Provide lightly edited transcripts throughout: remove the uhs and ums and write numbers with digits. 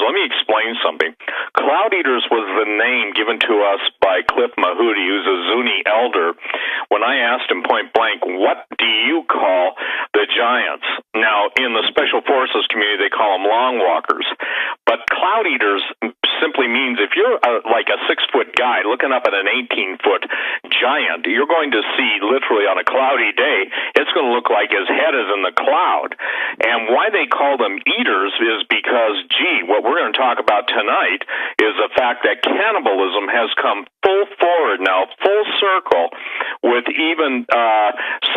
Let me explain something. Cloud eaters was the name given to us by Cliff Mahudi, who's a Zuni elder, when I asked him point blank, what do you call the giants? Now, in the Special Forces community, they call them long walkers. But cloud eaters simply means if you're like a 6-foot guy looking up at an 18-foot giant, you're going to see literally on a cloudy day, it's going to look like his head is in the cloud. And why they call them eaters is because, what we're going to talk about tonight is the fact that cannibalism has come full forward now, full circle, with even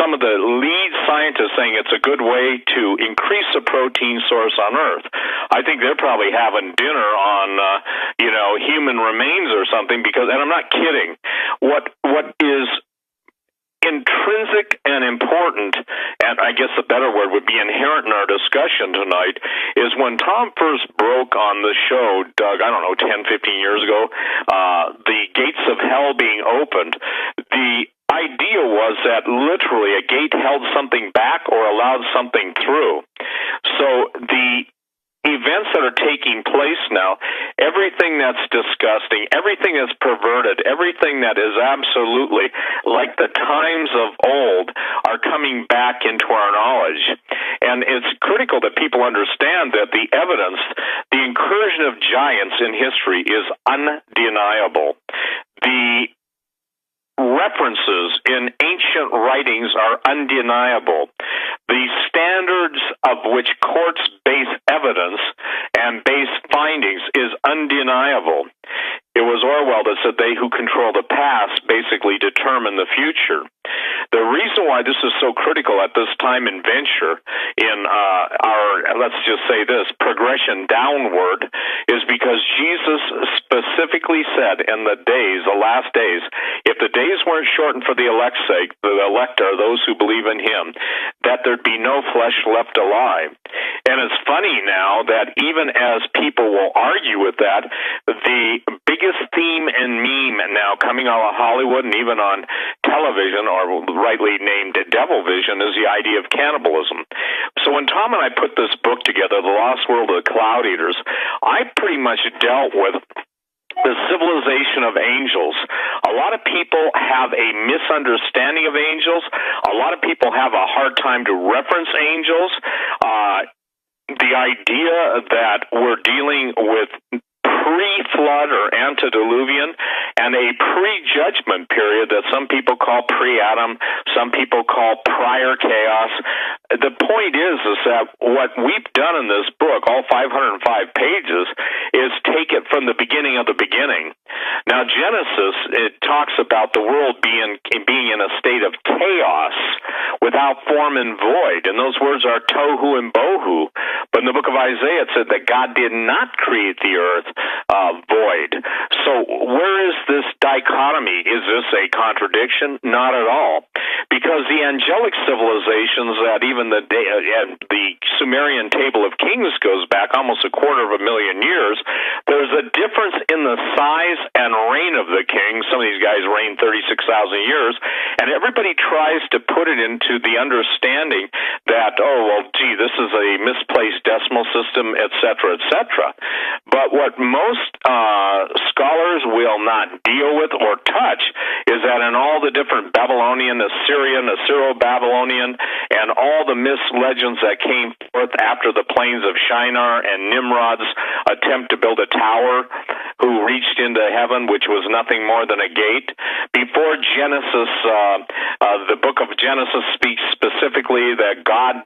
some of the lead scientists saying it's a good way to increase the protein source on Earth. I think they're probably having dinner on, human remains or something, and I'm not kidding. What is intrinsic and important, and I guess the better word would be inherent in our discussion tonight, is when Tom first broke on the show, Doug, 10, 15 years ago, the gates of hell being opened, the idea was that literally a gate held something back or allowed something through. So the events that are taking place now, everything that's disgusting, everything that's perverted, everything that is absolutely like the times of old are coming back into our knowledge. And it's critical that people understand that the evidence, the incursion of giants in history is undeniable. The references in ancient writings are undeniable. The standards of which courts base evidence and base findings is undeniable. It was Orwell that said they who control the past basically determine the future. The reason why this is so critical at this time in venture in our, let's just say this, progression downward, is because Jesus specifically said in the last days, if the days weren't shortened for the elect's sake, the elect are those who believe in him, that there'd be no flesh left alive. And it's funny now that even as people will argue with that, the biggest theme and meme now coming out of Hollywood and even on television, or rightly named Devil Vision, is the idea of cannibalism. So when Tom and I put this book together, The Lost World of the Cloud Eaters, I pretty much dealt with the civilization of angels. A lot of people have a misunderstanding of angels. A lot of people have a hard time to reference angels. The idea that we're dealing with pre-flood or antediluvian and a pre-judgment period that some people call pre-Adam, some people call prior chaos. The point is that what we've done in this book, all 505 pages, is take it from the beginning of the beginning. Now, Genesis, it talks about the world being in a state of chaos without form and void, and those words are tohu and bohu. But in the book of Isaiah, it said that God did not create the earth void. So where is this dichotomy? Is this a contradiction? Not at all. Because the angelic civilizations that even the Sumerian Table of Kings goes back almost 250,000 years, there's a difference in the size and reign of the kings. Some of these guys reigned 36,000 years, and everybody tries to put it into the understanding that, this is a misplaced decimal system, et cetera, et cetera. But what most scholars will not deal with or touch is that in all the different Babylonian, Assyrian, Assyro-Babylonian, and all the myths, legends that came forth after the plains of Shinar and Nimrod's attempt to build a tower, who reached into heaven, which was nothing more than a gate. Before Genesis, the book of Genesis speaks specifically that God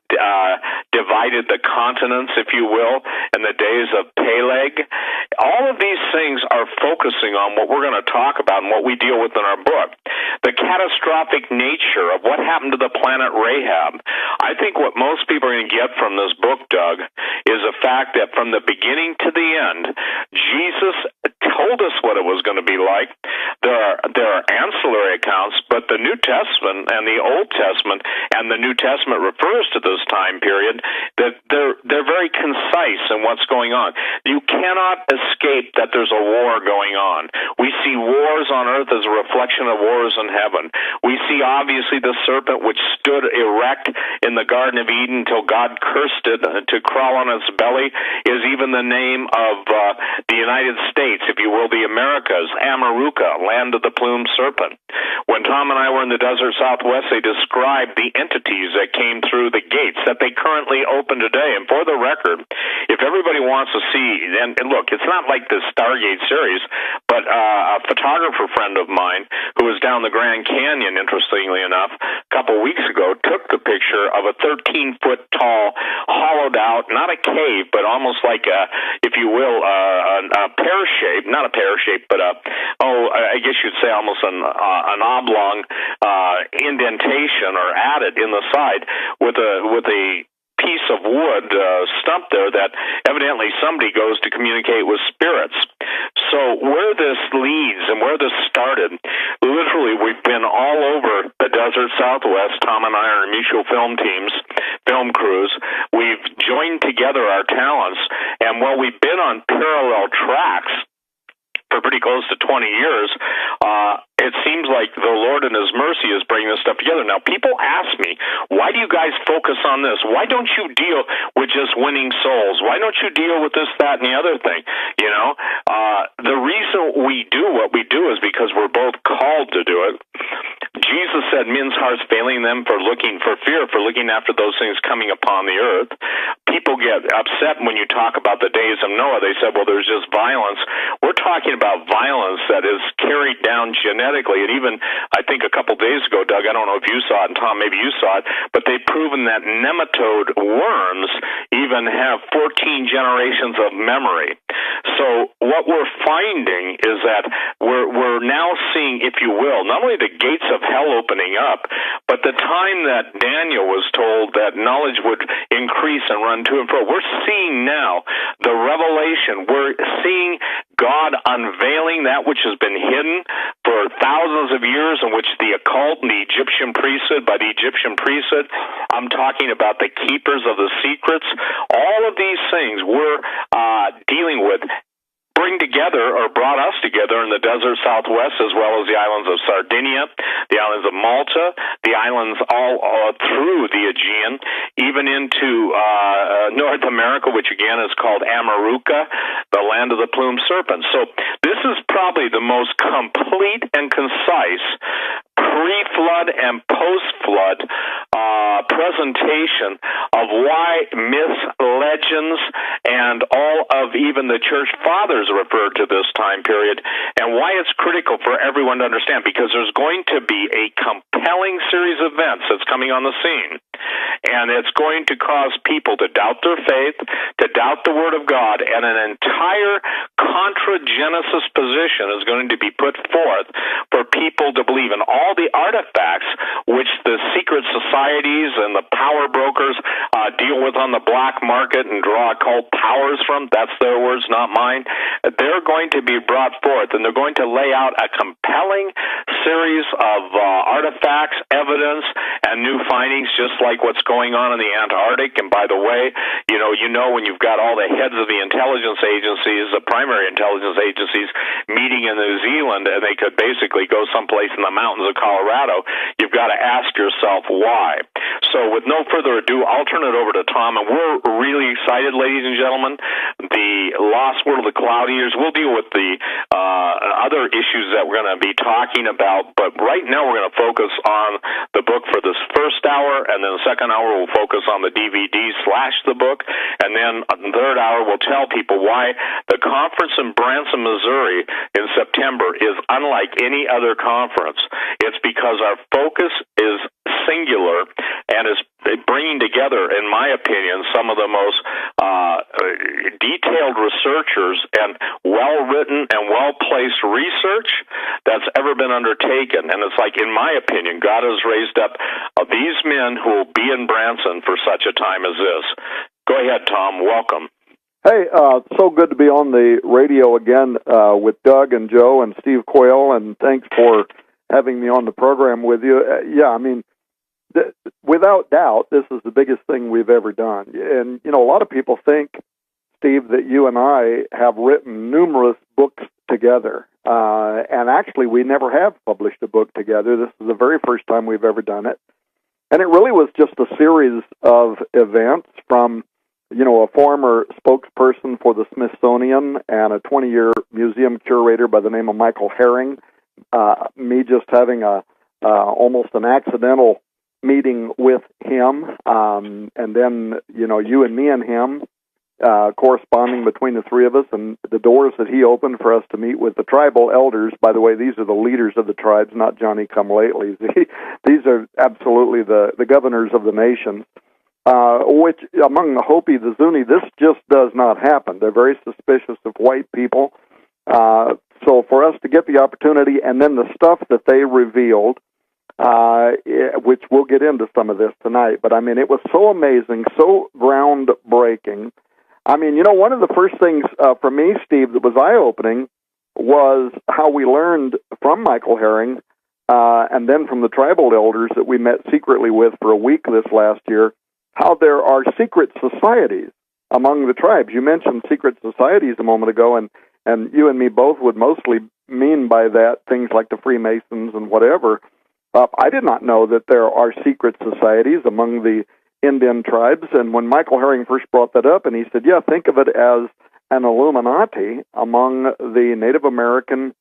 divided the continents, if you will, in the days of Peleg. All of these things are focusing on what we're going to talk about and what we deal with in our book. The catastrophic nature of what happened to the planet Rahab. I think what most people are going to get from this book, Doug, is the fact that from the beginning to the end, Jesus told us what it was going to be like. There are ancillary accounts, but but the New Testament and the Old Testament and the New Testament refers to this time period, that they're very concise in what's going on. You cannot escape that there's a war going on. We see wars on earth as a reflection of wars in heaven. We see obviously the serpent which stood erect in the Garden of Eden until God cursed it to crawl on its belly is even the name of the United States, if you will, the Americas, Amaruca, land of the plumed serpent. When Tom and I were in the desert Southwest, they described the entities that came through the gates that they currently open today. And for the record, if everybody wants to see, and look, it's not like the Stargate series, but a photographer friend of mine who was down the Grand Canyon, interestingly enough, a couple weeks ago, took the picture of a 13-foot tall, hollowed out, not a cave, but almost like a, if you will, a pear shape, not a pear shape, but I guess you'd say almost an oblong indentation or added in the side with a piece of wood stump there that evidently somebody goes to communicate with spirits. So where this leads and where this started, literally we've been all over the desert Southwest. Tom and I are mutual film teams, film crews. We've joined together our talents, and while we've been on parallel tracks for pretty close to 20 years, it seems like the Lord in His mercy is bringing this stuff together. Now, people ask me, why do you guys focus on this? Why don't you deal with just winning souls? Why don't you deal with this, that, and the other thing? You know, the reason we do what we do is because we're both called to do it. Jesus said men's hearts failing them for looking after those things coming upon the earth. People get upset when you talk about the days of Noah. They said, well, there's just violence. We're talking about violence that is carried down genetically. And even, I think a couple days ago, Doug, I don't know if you saw it, and Tom, maybe you saw it, but they've proven that nematode worms even have 14 generations of memory. So what we're finding is that we're now seeing, if you will, not only the gates of hell opening up, but the time that Daniel was told that knowledge would increase and run to and fro. We're seeing now the revelation. We're seeing God unveiling that which has been hidden for thousands of years, in which the occult and the Egyptian priesthood, by the Egyptian priesthood, I'm talking about the keepers of the secrets. All of these things we're dealing with bring together or brought us together in the desert Southwest, as well as the islands of Sardinia, the islands of Malta, the islands all through the Aegean, even into North America, which again is called Amaruca, the land of the plumed serpent. So this is probably the most complete and concise pre-flood and post-flood presentation of why myths, legends, and all of even the church fathers referred to this time period, and why it's critical for everyone to understand, because there's going to be a compelling series of events that's coming on the scene, and it's going to cause people to doubt their faith, to doubt the Word of God, and an entire contra-Genesis position is going to be put forth for people to believe in all the artifacts which the secret societies and the power brokers deal with on the black market and draw occult powers from. That's their words, not mine. They're going to be brought forth, and they're going to lay out a compelling series of artifacts, evidence, and new findings, just like what's going on in the Antarctic. And by the way, you know when you've got all the heads of the intelligence agencies, the primary intelligence agencies, meeting in New Zealand, and they could basically go someplace in the mountains of Colorado, you've got to ask yourself why. So with no further ado, I'll turn it over to Tom, and we're really excited, ladies and gentlemen. The Lost World of the Cloud Eaters, we'll deal with the other issues that we're going to be talking about, but right now we're going to focus on the book for this first hour, and then the second hour we'll focus on the DVD/the book, and then the third hour we'll tell people why the conference in Branson, Missouri in September is unlike any other conference. It's because our focus is singular and is bringing together, in my opinion, some of the most detailed researchers and well-written and well-placed research that's ever been undertaken. And it's like, in my opinion, God has raised up these men who will be in Branson for such a time as this. Go ahead, Tom. Welcome. Hey, so good to be on the radio again with Doug and Joe and Steve Quayle, and thanks for having me on the program with you. Yeah, I mean, without doubt, this is the biggest thing we've ever done. And, a lot of people think, Steve, that you and I have written numerous books together. And actually, we never have published a book together. This is the very first time we've ever done it. And it really was just a series of events from, a former spokesperson for the Smithsonian and a 20-year museum curator by the name of Michael Herring, me just having almost an accidental meeting with him, and then, you and me and him corresponding between the three of us, and the doors that he opened for us to meet with the tribal elders. By the way, these are the leaders of the tribes, not Johnny-come-latelys. These are absolutely the governors of the nation, which among the Hopi, the Zuni, this just does not happen. They're very suspicious of white people. So for us to get the opportunity, and then the stuff that they revealed, which we'll get into some of this tonight, but I mean, it was so amazing, so groundbreaking. I mean, one of the first things for me, Steve, that was eye-opening was how we learned from Michael Herring and then from the tribal elders that we met secretly with for a week this last year, how there are secret societies among the tribes. You mentioned secret societies a moment ago, and you and me both would mostly mean by that things like the Freemasons and whatever. I did not know that there are secret societies among the Indian tribes, and when Michael Herring first brought that up, and he said, yeah, think of it as an Illuminati among the Native American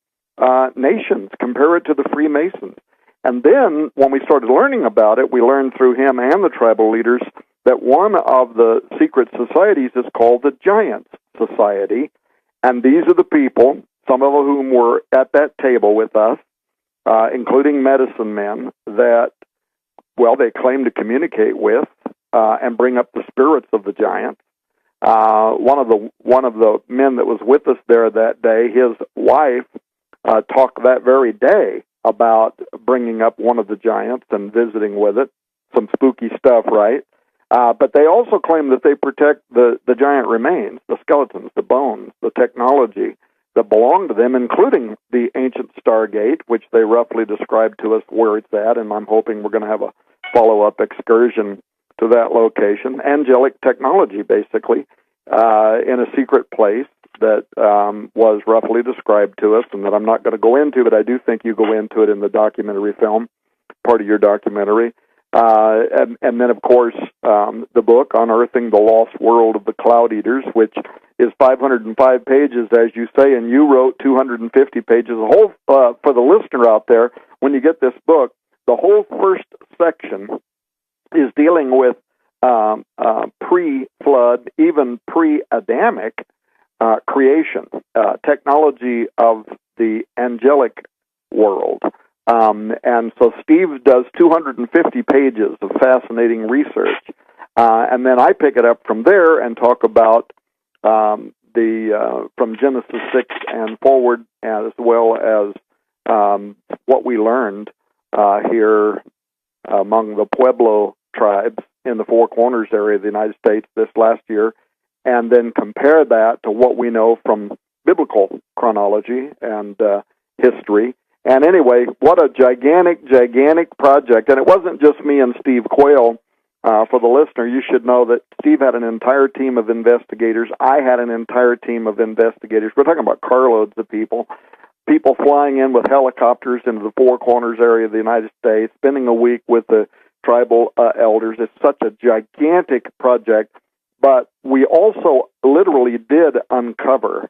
nations, compare it to the Freemasons. And then, when we started learning about it, we learned through him and the tribal leaders that one of the secret societies is called the Giants Society, and these are the people, some of whom were at that table with us, including medicine men, that, they claim to communicate with and bring up the spirits of the giants. One of the men that was with us there that day, his wife talked that very day about bringing up one of the giants and visiting with it. Some spooky stuff, right? But they also claim that they protect the giant remains, the skeletons, the bones, the technology that belong to them, including the ancient Stargate, which they roughly described to us where it's at, and I'm hoping we're going to have a follow-up excursion to that location. Angelic technology, basically, in a secret place that was roughly described to us, and that I'm not going to go into, but I do think you go into it in the documentary film, part of your documentary. And then, of course, the book, Unearthing the Lost World of the Cloud Eaters, which is 505 pages, as you say, and you wrote 250 pages. The whole, for the listener out there, when you get this book, the whole first section is dealing with pre-flood, even pre-Adamic creation, technology of the angelic world. And so Steve does 250 pages of fascinating research, and then I pick it up from there and talk about from Genesis 6 and forward, as well as what we learned here among the Pueblo tribes in the Four Corners area of the United States this last year, and then compare that to what we know from biblical chronology and history. And anyway, what a gigantic project. And it wasn't just me and Steve Quayle. For the listener, you should know that Steve had an entire team of investigators. I had an entire team of investigators. We're talking about carloads of people flying in with helicopters into the Four Corners area of the United States, spending a week with the tribal elders. It's such a gigantic project. But we also literally did uncover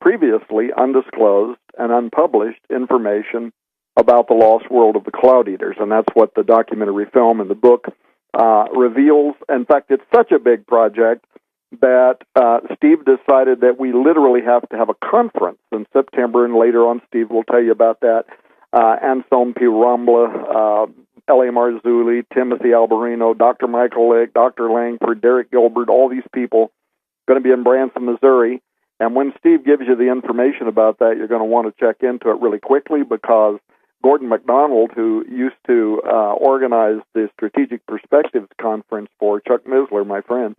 previously undisclosed and unpublished information about the lost world of the Cloud Eaters, and that's what the documentary film and the book reveals. In fact, it's such a big project that Steve decided that we literally have to have a conference in September, and later on Steve will tell you about that. Anselm P. Rambla, L.A. Marzulli, Timothy Alberino, Dr. Michael Lick, Dr. Langford, Derek Gilbert, all these people going to be in Branson, Missouri. And when Steve gives you the information about that, you're going to want to check into it really quickly, because Gordon MacDonald, who used to organize the Strategic Perspectives Conference for Chuck Misler, my friend,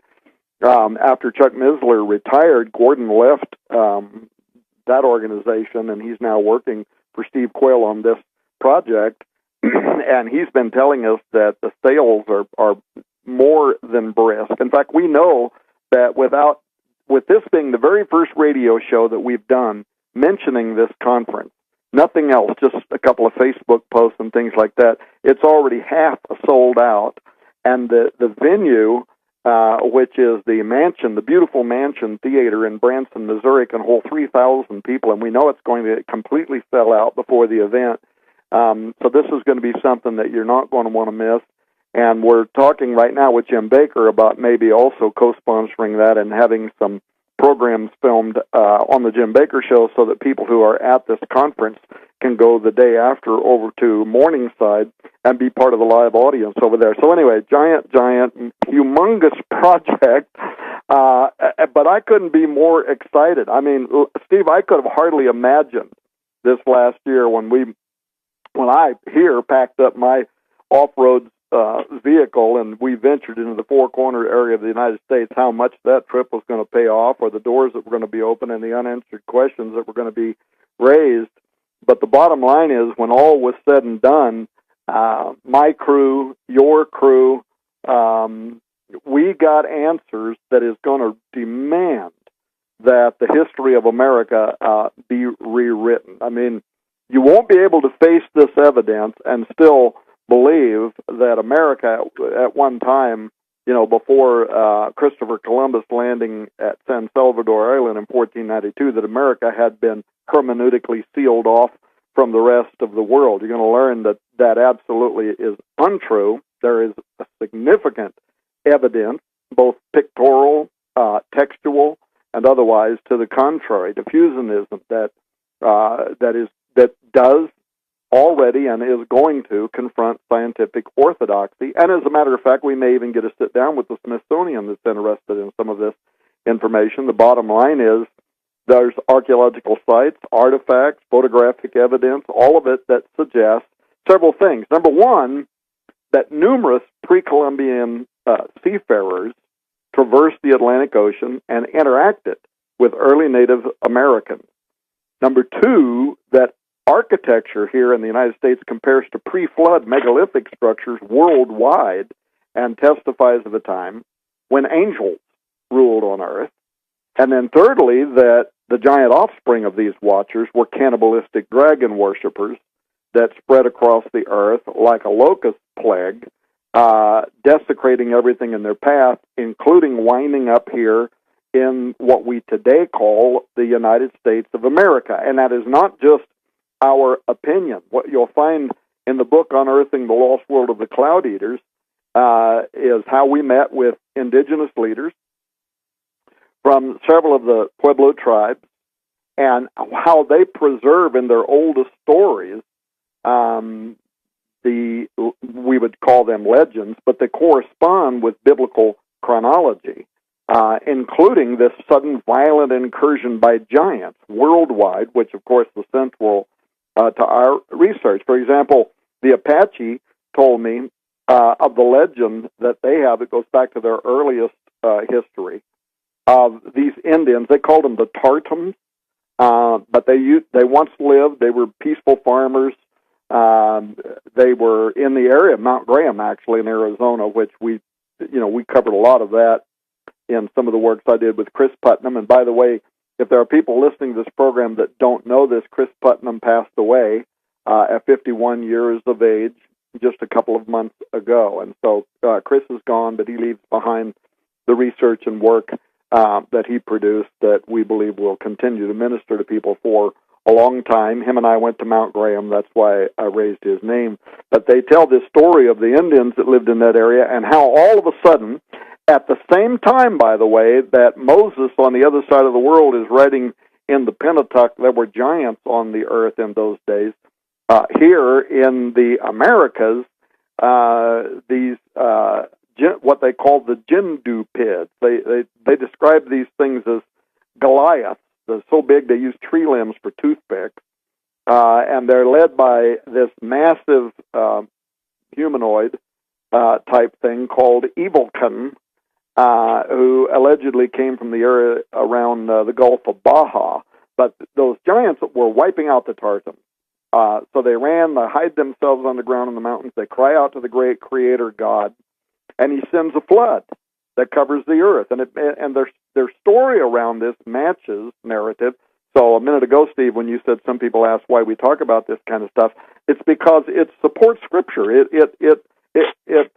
after Chuck Misler retired, Gordon left that organization, and he's now working for Steve Quayle on this project, and he's been telling us that the sales are more than brisk. In fact, we know that with this being the very first radio show that we've done mentioning this conference, nothing else, just a couple of Facebook posts and things like that, it's already half sold out. And the venue, which is the mansion, the beautiful Mansion Theater in Branson, Missouri, can hold 3,000 people, and we know it's going to completely sell out before the event. So this is going to be something that you're not going to want to miss. And we're talking right now with Jim Baker about maybe also co-sponsoring that and having some programs filmed on the Jim Baker Show so that people who are at this conference can go the day after over to Morningside and be part of the live audience over there. So anyway, giant, humongous project, but I couldn't be more excited. I mean, Steve, I could have hardly imagined this last year when I here packed up my off-road vehicle and we ventured into the four-corner area of the United States, how much that trip was going to pay off, or the doors that were going to be open and the unanswered questions that were going to be raised. But the bottom line is, when all was said and done, my crew, your crew, we got answers that is going to demand that the history of America be rewritten. I mean, you won't be able to face this evidence and still believe that America at one time, before Christopher Columbus landing at San Salvador Island in 1492, that America had been hermeneutically sealed off from the rest of the world. You're going to learn that that absolutely is untrue. There is a significant evidence, both pictorial, textual, and otherwise, to the contrary, diffusionism that does already and is going to confront scientific orthodoxy. And as a matter of fact, we may even get a sit down with the Smithsonian that's interested in some of this information. The bottom line is there's archaeological sites, artifacts, photographic evidence, all of it that suggests several things. Number one, that numerous pre-Columbian seafarers traversed the Atlantic Ocean and interacted with early Native Americans. Number two, that architecture here in the United States compares to pre-flood megalithic structures worldwide and testifies of a time when angels ruled on earth. And then thirdly, that the giant offspring of these watchers were cannibalistic dragon worshippers that spread across the earth like a locust plague, desecrating everything in their path, including winding up here in what we today call the United States of America. And that is not just our opinion. What you'll find in the book Unearthing the Lost World of the Cloud Eaters is how we met with indigenous leaders from several of the Pueblo tribes and how they preserve in their oldest stories we would call them legends, but they correspond with biblical chronology, including this sudden violent incursion by giants worldwide, which of course was central to our research. For example, the Apache told me of the legend that they have. It goes back to their earliest history of these Indians. They called them the Tartums, but they once lived. They were peaceful farmers. They were in the area of Mount Graham, actually, in Arizona, which we covered a lot of that in some of the works I did with Chris Putnam. And by the way, if there are people listening to this program that don't know this, Chris Putnam passed away at 51 years of age just a couple of months ago. And so Chris is gone, but he leaves behind the research and work that he produced that we believe will continue to minister to people for a long time. Him and I went to Mount Graham. That's why I raised his name. But they tell this story of the Indians that lived in that area and how all of a sudden, at the same time, by the way, that Moses on the other side of the world is writing in the Pentateuch, there were giants on the earth in those days. Here in the Americas, these what they call the Jindupids. They describe these things as Goliaths. They're so big they use tree limbs for toothpicks, and they're led by this massive humanoid type thing called Evilkin, who allegedly came from the area around the Gulf of Baja. But those giants were wiping out the Tartans. So they ran, they hide themselves on the ground in the mountains. They cry out to the great Creator God, and He sends a flood that covers the earth. And their story around this matches narrative. So a minute ago, Steve, when you said some people ask why we talk about this kind of stuff, it's because it supports Scripture. It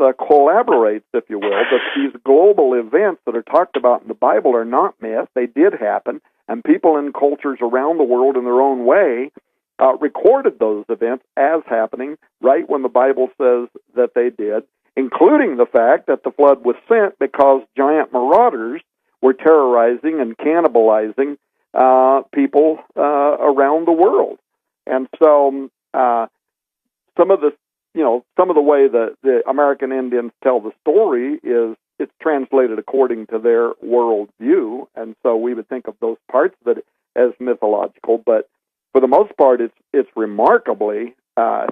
collaborates, if you will, that these global events that are talked about in the Bible are not myth. They did happen, and people in cultures around the world in their own way recorded those events as happening right when the Bible says that they did, including the fact that the flood was sent because giant marauders were terrorizing and cannibalizing people around the world. And so some of the way that the American Indians tell the story is it's translated according to their world view, and so we would think of those parts of it as mythological, but for the most part, it's remarkably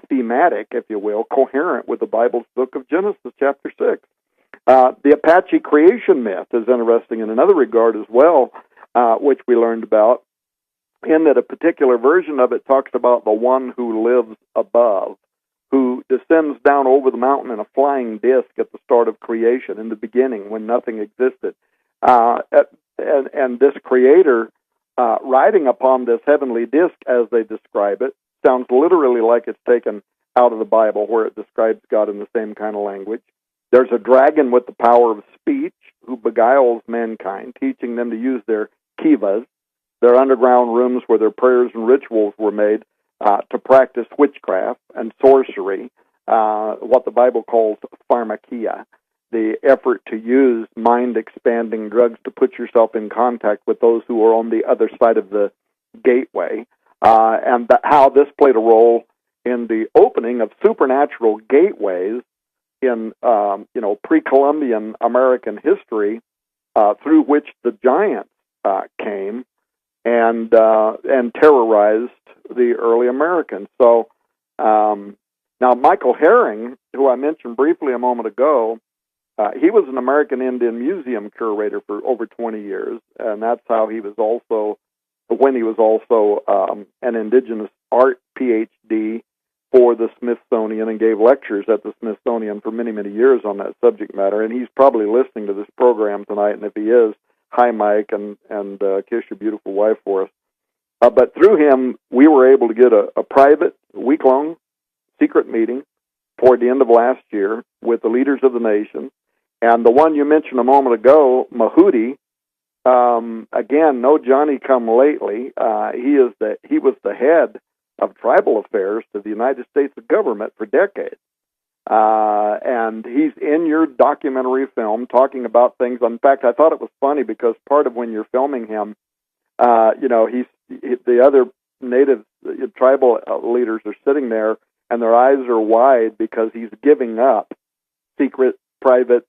thematic, if you will, coherent with the Bible's book of Genesis, chapter 6. The Apache creation myth is interesting in another regard as well, which we learned about, in that a particular version of it talks about the one who lives above, who descends down over the mountain in a flying disc at the start of creation, in the beginning, when nothing existed. And this Creator, riding upon this heavenly disc, as they describe it, sounds literally like it's taken out of the Bible, where it describes God in the same kind of language. There's a dragon with the power of speech who beguiles mankind, teaching them to use their kivas, their underground rooms where their prayers and rituals were made, to practice witchcraft and sorcery, what the Bible calls pharmakia, the effort to use mind-expanding drugs to put yourself in contact with those who are on the other side of the gateway, and how this played a role in the opening of supernatural gateways in pre-Columbian American history, through which the giants came and terrorized the early Americans. So now Michael Herring, who I mentioned briefly a moment ago, he was an American Indian Museum curator for over 20 years, and that's how he was also, when he was also an Indigenous art PhD for the Smithsonian, and gave lectures at the Smithsonian for many, many years on that subject matter. And he's probably listening to this program tonight, and if he is, hi, Mike, and kiss your beautiful wife for us. But through him, we were able to get a private, week-long secret meeting toward the end of last year with the leaders of the nation. And the one you mentioned a moment ago, Mahudi, again, no Johnny-come-lately. He was the head of tribal affairs to the United States government for decades. And he's in your documentary film talking about things. In fact, I thought it was funny because part of when you're filming him, the other native tribal leaders are sitting there and their eyes are wide because he's giving up secret, private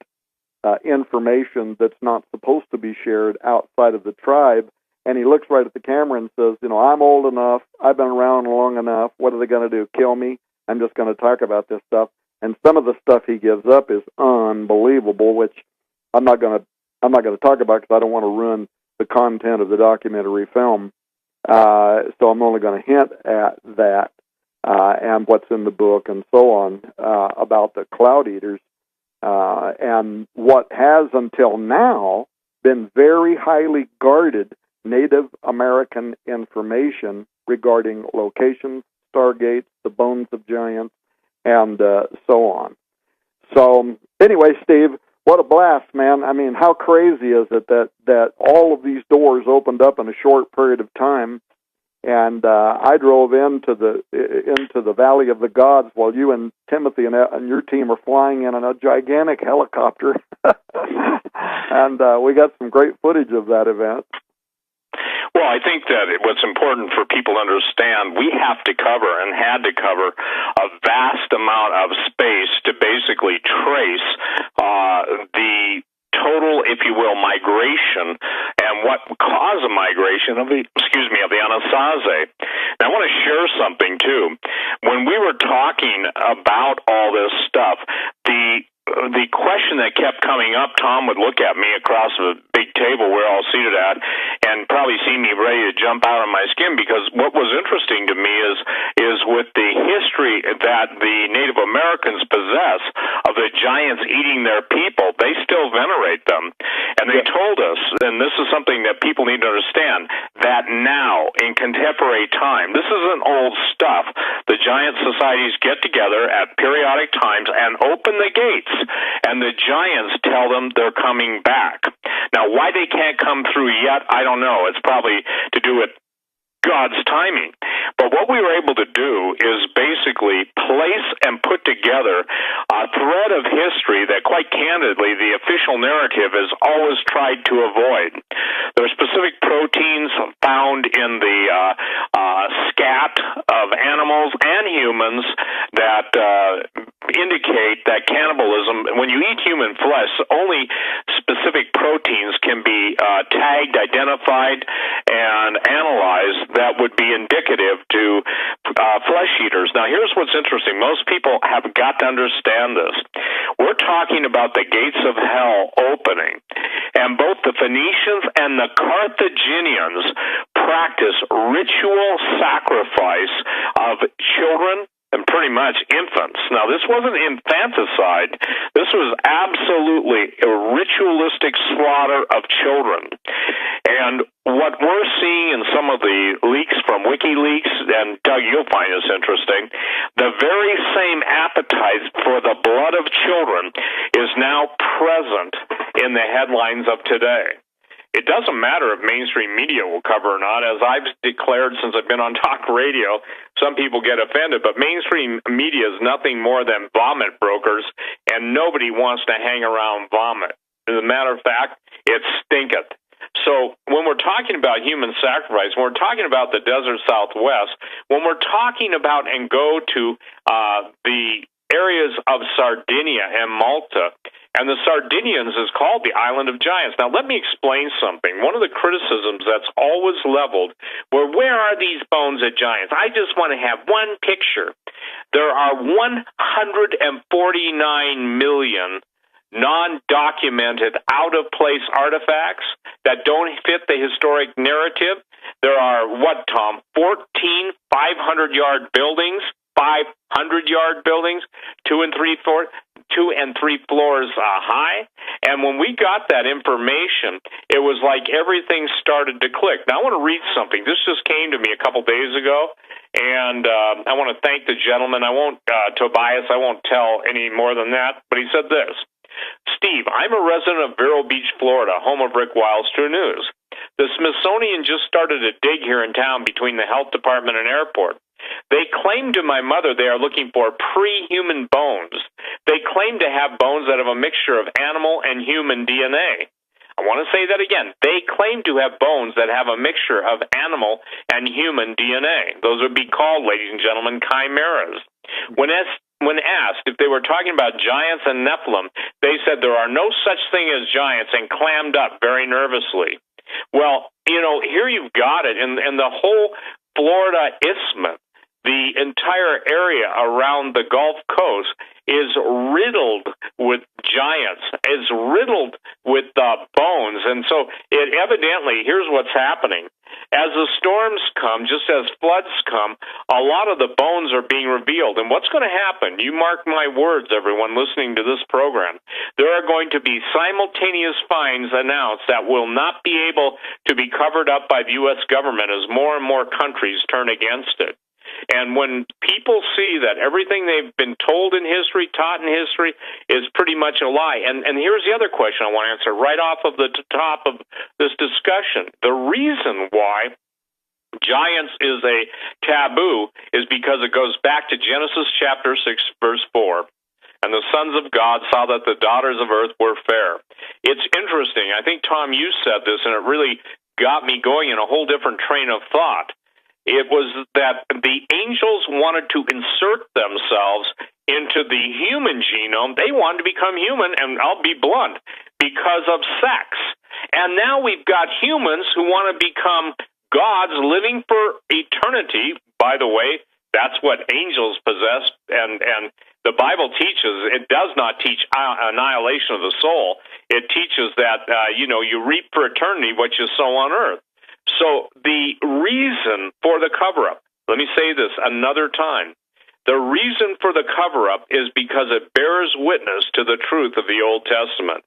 information that's not supposed to be shared outside of the tribe. And he looks right at the camera and says, I'm old enough. I've been around long enough. What are they going to do? Kill me? I'm just going to talk about this stuff. And some of the stuff he gives up is unbelievable, which I'm not going to talk about because I don't want to ruin the content of the documentary film. So I'm only going to hint at that and what's in the book and so on about the Cloud Eaters and what has until now been very highly guarded Native American information regarding locations, stargates, the bones of giants, and so on. So anyway, Steve, what a blast, man. I mean, how crazy is it that all of these doors opened up in a short period of time? And I drove into the Valley of the Gods while you and Timothy and your team are flying in a gigantic helicopter. And we got some great footage of that event. Well, I think that what's important for people to understand, we have to cover and had to cover a vast amount of space to basically trace the total, if you will, migration and what caused the migration of the Anasazi. Now, I want to share something too. When we were talking about all this stuff, the question that kept coming up, Tom would look at me across the big table we're all seated at and probably see me ready to jump out of my skin, because what was interesting to me is with the history that the Native Americans possess of the giants eating their people, they still venerate them. And they told us, and this is something that people need to understand, that now, in contemporary time, this isn't old stuff. The giant societies get together at periodic times and open the gates, and the giants tell them they're coming back. Now, why they can't come through yet, I don't know. It's probably to do with God's timing. But what we were able to do is basically place and put together a thread of history that, quite candidly, the official narrative has always tried to avoid. There are specific proteins found in the scat of animals and humans that indicate that cannibalism, when you eat human flesh, only specific proteins can be tagged, identified, and analyzed that would be indicative to flesh eaters. Now, here's what's interesting. Most people have got to understand this. We're talking about the gates of hell opening, and both the Phoenicians and the Carthaginians practice ritual sacrifice of children and pretty much infants. Now, this wasn't infanticide. This was absolutely a ritualistic slaughter of children. And what we're seeing in some of the leaks from WikiLeaks, and Doug, you'll find this interesting, the very same appetite for the blood of children is now present in the headlines of today. It doesn't matter if mainstream media will cover or not. As I've declared since I've been on talk radio, some people get offended, but mainstream media is nothing more than vomit brokers, and nobody wants to hang around vomit. As a matter of fact, it stinketh. So when we're talking about human sacrifice, when we're talking about the desert Southwest, when we're talking about and go to the areas of Sardinia and Malta, and the Sardinians is called the Island of Giants. Now, let me explain something. One of the criticisms that's always leveled, where are these bones of giants? I just want to have one picture. There are 149 million non-documented, out-of-place artifacts that don't fit the historic narrative. There are, Tom, 14 500-yard buildings, 500-yard buildings, 2 and 3 floors high. And when we got that information, it was like everything started to click. Now, I want to read something. This just came to me a couple days ago, and I want to thank the gentleman. Tobias, I won't tell any more than that, but he said this. Steve, I'm a resident of Vero Beach, Florida, home of Rick Wiles True News. The Smithsonian just started a dig here in town between the health department and airport. They claim to my mother they are looking for pre-human bones. They claim to have bones that have a mixture of animal and human DNA. I want to say that again. They claim to have bones that have a mixture of animal and human DNA. Those would be called, ladies and gentlemen, chimeras. When asked if they were talking about giants and Nephilim, they said there are no such thing as giants and clammed up very nervously. Well, here you've got it. And the whole Florida Isthmus, the entire area around the Gulf Coast is riddled with giants, is riddled with bones. And so it evidently, here's what's happening. As the storms come, just as floods come, a lot of the bones are being revealed. And what's going to happen? You mark my words, everyone listening to this program. There are going to be simultaneous finds announced that will not be able to be covered up by the U.S. government as more and more countries turn against it. And when people see that everything they've been told in history, taught in history, is pretty much a lie. And here's the other question I want to answer right off of the top of this discussion. The reason why giants is a taboo is because it goes back to Genesis chapter 6, verse 4. And the sons of God saw that the daughters of earth were fair. It's interesting. I think, Tom, you said this, and it really got me going in a whole different train of thought. It was that the angels wanted to insert themselves into the human genome. They wanted to become human, and I'll be blunt, because of sex. And now we've got humans who want to become gods living for eternity. By the way, that's what angels possess, and the Bible teaches, it does not teach annihilation of the soul. It teaches that, you reap for eternity what you sow on earth. So the reason for the cover-up, let me say this another time. The reason for the cover-up is because it bears witness to the truth of the Old Testament.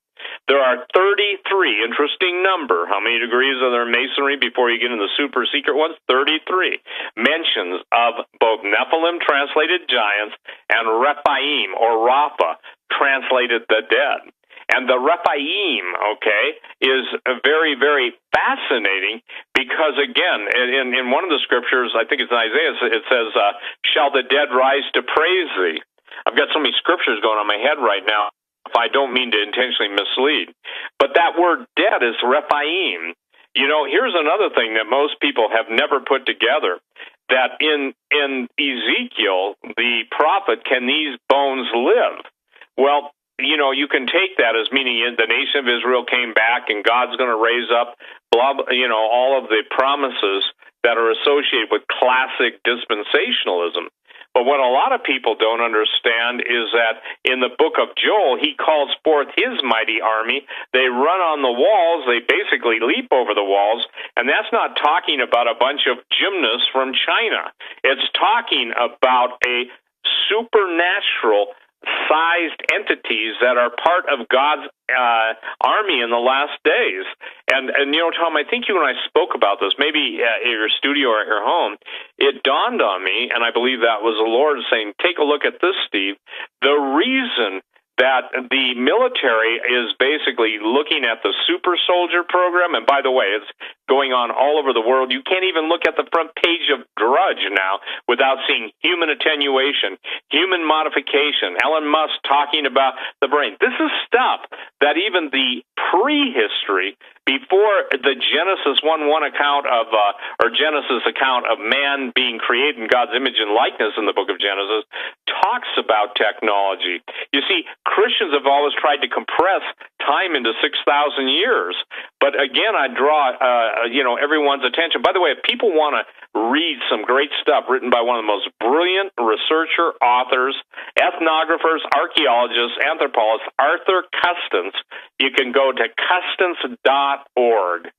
There are 33, interesting number. How many degrees are there in Masonry before you get into the super secret ones? 33 mentions of both Nephilim, translated giants, and Rephaim, or Rapha, translated the dead. And the Rephaim, is very, very fascinating because, again, in one of the scriptures, I think it's in Isaiah, it says, shall the dead rise to praise thee? I've got so many scriptures going on my head right now, if I don't mean to intentionally mislead. But that word dead is Rephaim. You know, here's another thing that most people have never put together, that in Ezekiel, the prophet, can these bones live? Well, you know, you can take that as meaning the nation of Israel came back and God's going to raise up, all of the promises that are associated with classic dispensationalism. But what a lot of people don't understand is that in the book of Joel, he calls forth his mighty army. They run on the walls. They basically leap over the walls. And that's not talking about a bunch of gymnasts from China. It's talking about a supernatural sized entities that are part of God's army in the last days. And you know, Tom, I think you and I spoke about this, maybe in your studio or at your home. It dawned on me, and I believe that was the Lord saying, take a look at this, Steve. The reason that the military is basically looking at the super soldier program, and by the way, it's going on all over the world. You can't even look at the front page of Drudge now without seeing human attenuation, human modification, Elon Musk talking about the brain. This is stuff that even the prehistory, before the Genesis 1:1 account of, or Genesis account of man being created in God's image and likeness in the book of Genesis, talks about technology. You see, Christians have always tried to compress time into 6,000 years. But again, I draw, everyone's attention. By the way, if people want to read some great stuff written by one of the most brilliant researcher, authors, ethnographers, archaeologists, anthropologists, Arthur Custance, you can go to custance.org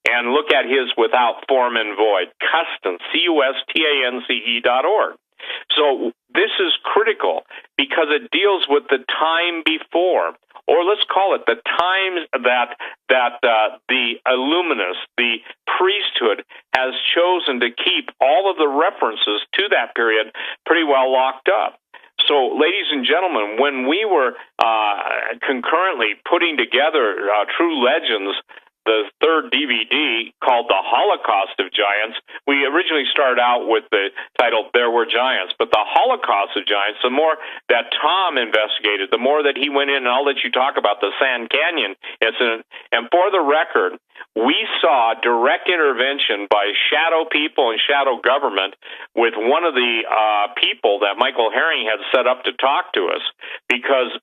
and look at his Without Form and Void. Custance, CUSTANCE.org. So this is critical because it deals with the time before, or let's call it the times that the illuminists, the priesthood, has chosen to keep all of the references to that period pretty well locked up. So, ladies and gentlemen, when we were concurrently putting together True Legends, the third DVD called The Holocaust of Giants, we originally started out with the title There Were Giants, but the Holocaust of Giants, the more that Tom investigated, the more that he went in, and I'll let you talk about the Sand Canyon incident. And for the record, we saw direct intervention by shadow people and shadow government with one of the people that Michael Herring had set up to talk to us, because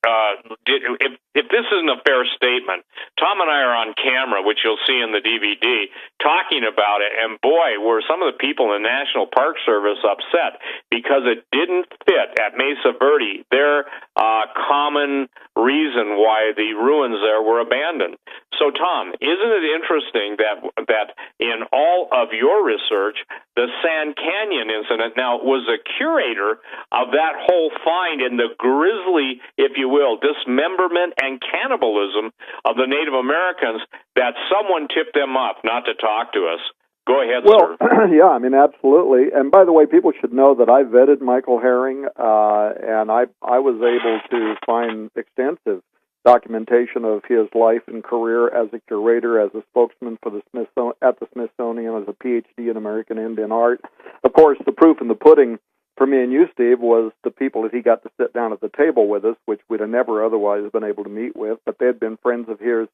if this isn't a fair statement, Tom and I are on camera, which you'll see in the DVD, talking about it, and boy, were some of the people in the National Park Service upset because it didn't fit at Mesa Verde, their common reason why the ruins there were abandoned. So, Tom, isn't it interesting that in all of your research, the Sand Canyon incident now was a curator of that whole find in the grisly, if you will, dismemberment and cannibalism of the Native Americans, that someone tipped them off not to talk to us? Go ahead, sir. Well, yeah, I mean, absolutely. And by the way, people should know that I vetted Michael Herring, and I was able to find extensive documentation of his life and career as a curator, as a spokesman for the Smithsonian, as a PhD in American Indian art. Of course, the proof in the pudding for me and you, Steve, was the people that he got to sit down at the table with us, which we'd have never otherwise been able to meet with, but they had been friends of his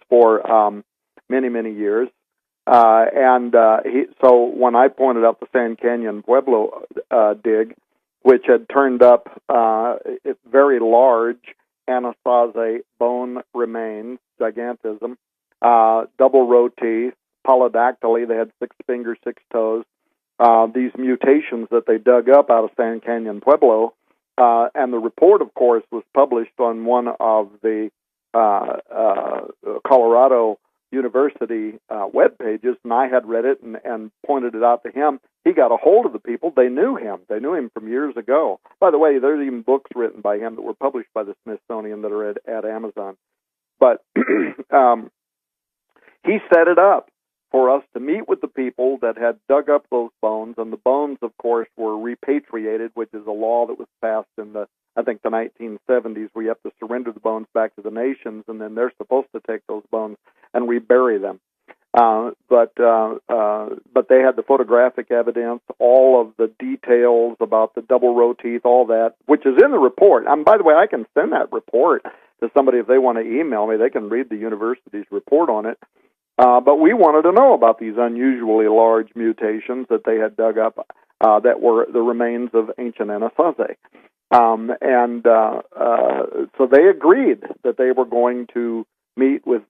for many, many years. So when I pointed out the Sand Canyon Pueblo dig, which had turned up very large Anasazi bone remains, gigantism, double row teeth, polydactyly, they had 6 fingers, 6 toes, these mutations that they dug up out of Sand Canyon Pueblo, and the report, of course, was published on one of the Colorado University web pages, and I had read it and pointed it out to him. He got a hold of the people. They knew him. They knew him from years ago. By the way, there's even books written by him that were published by the Smithsonian that are at Amazon. But he set it up for us to meet with the people that had dug up those bones, and the bones, of course, were repatriated, which is a law that was passed in the 1970s, where you have to surrender the bones back to the nations, and then they're supposed to take those bones and rebury them. But they had the photographic evidence, all of the details about the double row teeth, all that, which is in the report. By the way, I can send that report to somebody if they want to email me. They can read the university's report on it. But we wanted to know about these unusually large mutations that they had dug up that were the remains of ancient Anasazi. So they agreed that they were going to meet with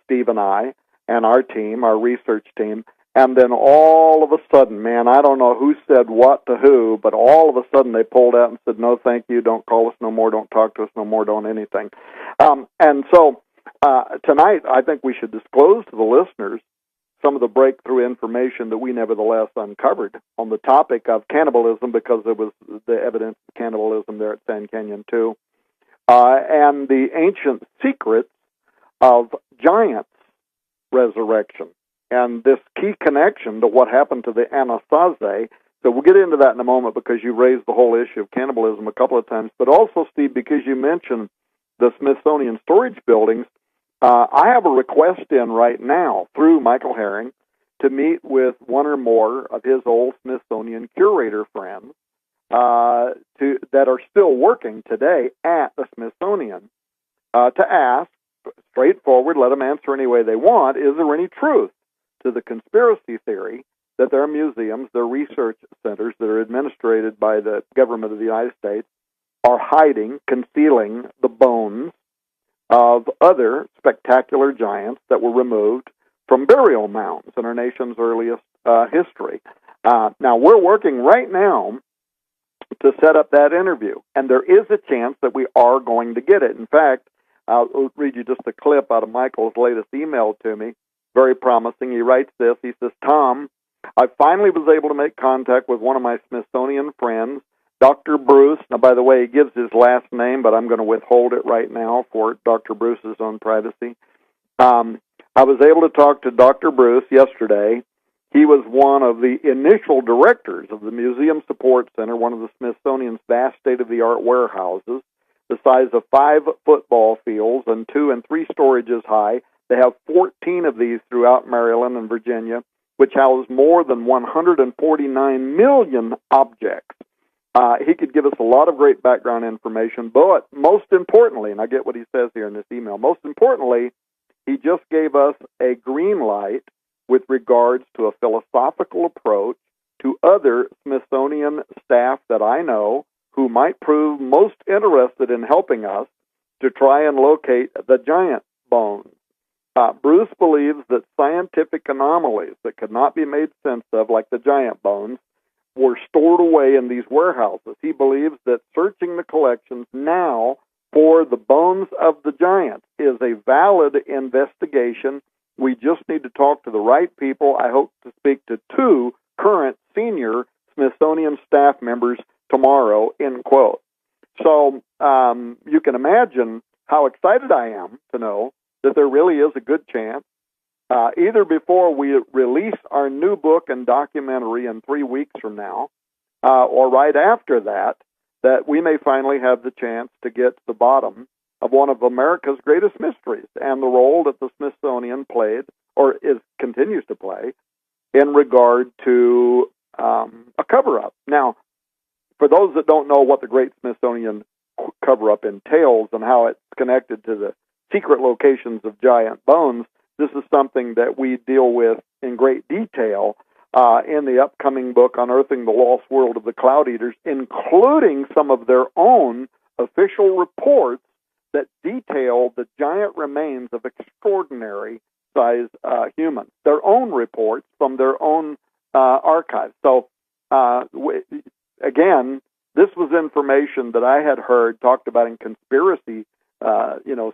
Steve and I and our team, our research team, and then all of a sudden, man, I don't know who said what to who, but all of a sudden they pulled out and said, no, thank you, don't call us no more, don't talk to us no more, don't anything. And so tonight I think we should disclose to the listeners some of the breakthrough information that we nevertheless uncovered on the topic of cannibalism, because there was the evidence of cannibalism there at Sand Canyon too, and the ancient secrets of giants' resurrection, and this key connection to what happened to the Anasazi. So we'll get into that in a moment, because you raised the whole issue of cannibalism a couple of times, but also, Steve, because you mentioned the Smithsonian storage buildings, I have a request in right now through Michael Herring to meet with one or more of his old Smithsonian curator friends that are still working today at the Smithsonian to ask, straightforward, let them answer any way they want, is there any truth to the conspiracy theory that their museums, their research centers that are administered by the government of the United States are hiding, concealing the bones of other spectacular giants that were removed from burial mounds in our nation's earliest history. Now, we're working right now to set up that interview, and there is a chance that we are going to get it. In fact, I'll read you just a clip out of Michael's latest email to me. Very promising. He writes this. He says, Tom, I finally was able to make contact with one of my Smithsonian friends, Dr. Bruce. Now, by the way, he gives his last name, but I'm going to withhold it right now for Dr. Bruce's own privacy. I was able to talk to Dr. Bruce yesterday. He was one of the initial directors of the Museum Support Center, one of the Smithsonian's vast state-of-the-art warehouses, the size of 5 football fields and 2 and 3 storages high. They have 14 of these throughout Maryland and Virginia, which house more than 149 million objects. He could give us a lot of great background information, but most importantly, and I get what he says here in this email, most importantly, he just gave us a green light with regards to a philosophical approach to other Smithsonian staff that I know who might prove most interested in helping us to try and locate the giant bones. Bruce believes that scientific anomalies that could not be made sense of, like the giant bones, were stored away in these warehouses. He believes that searching the collections now for the bones of the giants is a valid investigation. We just need to talk to the right people. I hope to speak to 2 current senior Smithsonian staff members tomorrow, end quote. So you can imagine how excited I am to know that there really is a good chance, either before we release our new book and documentary in 3 weeks from now, or right after that, that we may finally have the chance to get to the bottom of one of America's greatest mysteries and the role that the Smithsonian played, or continues to play, in regard to a cover-up. Now, for those that don't know what the Great Smithsonian cover-up entails and how it's connected to the secret locations of giant bones, this is something that we deal with in great detail in the upcoming book, Unearthing the Lost World of the Cloud Eaters, including some of their own official reports that detail the giant remains of extraordinary size humans, their own reports from their own archives. So, again, this was information that I had heard talked about in conspiracy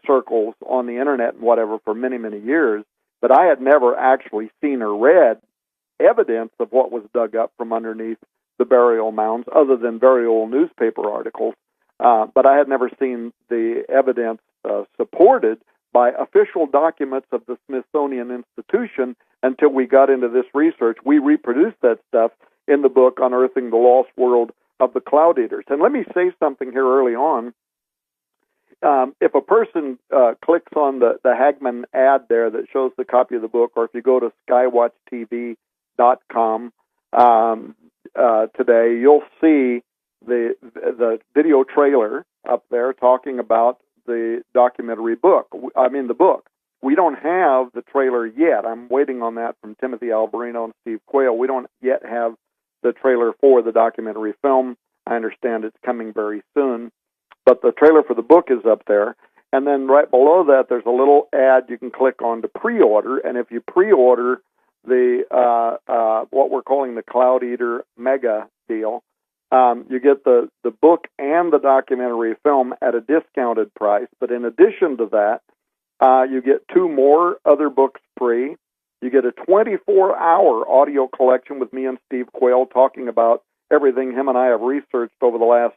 circles on the internet and whatever for many, many years. but I had never actually seen or read evidence of what was dug up from underneath the burial mounds, other than very old newspaper articles. But I had never seen the evidence supported by official documents of the Smithsonian Institution until we got into this research. We reproduced that stuff in the book, Unearthing the Lost World of the Cloud Eaters. And let me say something here early on. If a person clicks on the Hagmann ad there that shows the copy of the book, or if you go to skywatchtv.com today, you'll see the video trailer up there talking about the documentary book. The book. We don't have the trailer yet. I'm waiting on that from Timothy Alberino and Steve Quayle. We don't yet have the trailer for the documentary film. I understand it's coming very soon. But the trailer for the book is up there. And then right below that, there's a little ad you can click on to pre-order. And if you pre-order the what we're calling the Cloud Eater Mega deal, you get the book and the documentary film at a discounted price. But in addition to that, you get 2 more other books free. You get a 24-hour audio collection with me and Steve Quayle talking about everything him and I have researched over the last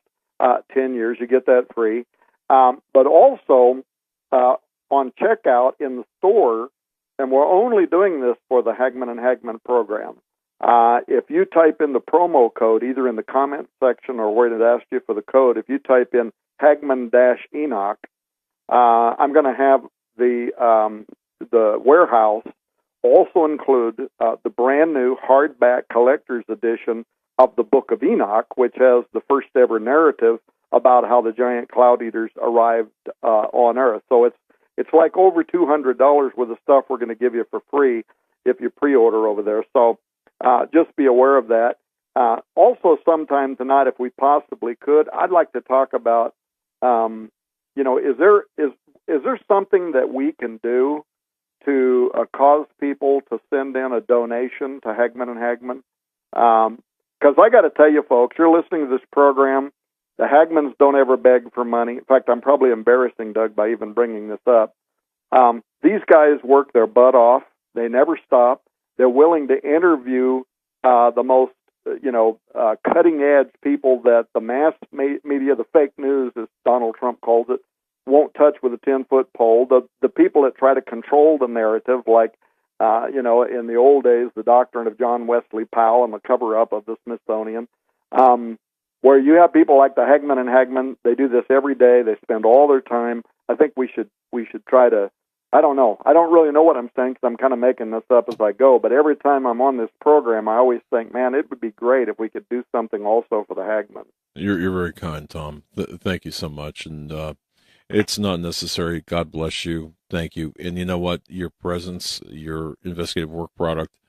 10 years. You get that free. But also, on checkout in the store, and we're only doing this for the Hagmann and Hagmann program, if you type in the promo code, either in the comment section or where it asks you for the code, if you type in Hagmann-Enoch, I'm going to have the warehouse also include the brand new hardback collector's edition of the Book of Enoch, which has the first ever narrative about how the giant cloud eaters arrived on Earth. So it's like over $200 worth of stuff we're going to give you for free if you pre-order over there. So just be aware of that. Also, sometime tonight, if we possibly could, I'd like to talk about, is there something that we can do to cause people to send in a donation to Hagmann and Hagmann? Because I got to tell you, folks, you're listening to this program. The Hagmanns don't ever beg for money. In fact, I'm probably embarrassing Doug by even bringing this up. These guys work their butt off. They never stop. They're willing to interview the most, cutting-edge people that the mass media, the fake news, as Donald Trump calls it, won't touch with a 10-foot pole. The people that try to control the narrative, like, in the old days, the doctrine of John Wesley Powell and the cover-up of the Smithsonian, where you have people like the Hagmann and Hagmann. They do this every day. They spend all their time. I think we should try to, I don't know. I don't really know what I'm saying because I'm kind of making this up as I go, but every time I'm on this program, I always think, man, it would be great if we could do something also for the Hagmann. You're very kind, Tom. Thank you so much. And it's not necessary. God bless you. Thank you. And you know what? Your presence, your investigative work product,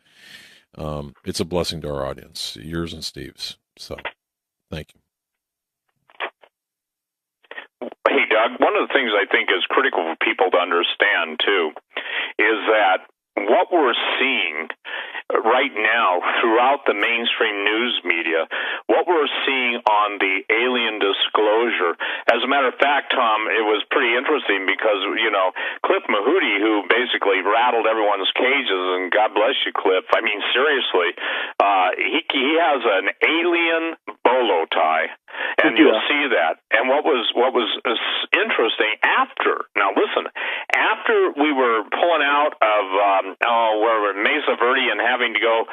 it's a blessing to our audience, yours and Steve's. So thank you. Hey, Doug, one of the things I think is critical for people to understand, too, is that what we're seeing right now throughout the mainstream news media, what we're seeing on the alien disclosure, as a matter of fact, Tom, it was pretty interesting because, Cliff Mahooty, who basically rattled everyone's cages, and God bless you, Cliff, I mean, seriously, he has an alien bolo tie, and you'll see that. And what was interesting after we were pulling out of where we're Mesa Verde and having to go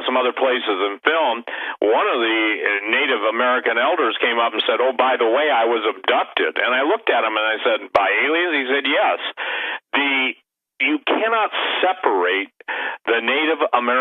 some other places and film, one of the Native American elders came up and said, "Oh, by the way, I was abducted." And I looked at him and I said, "By aliens?" He said, "Yes." You cannot separate the Native American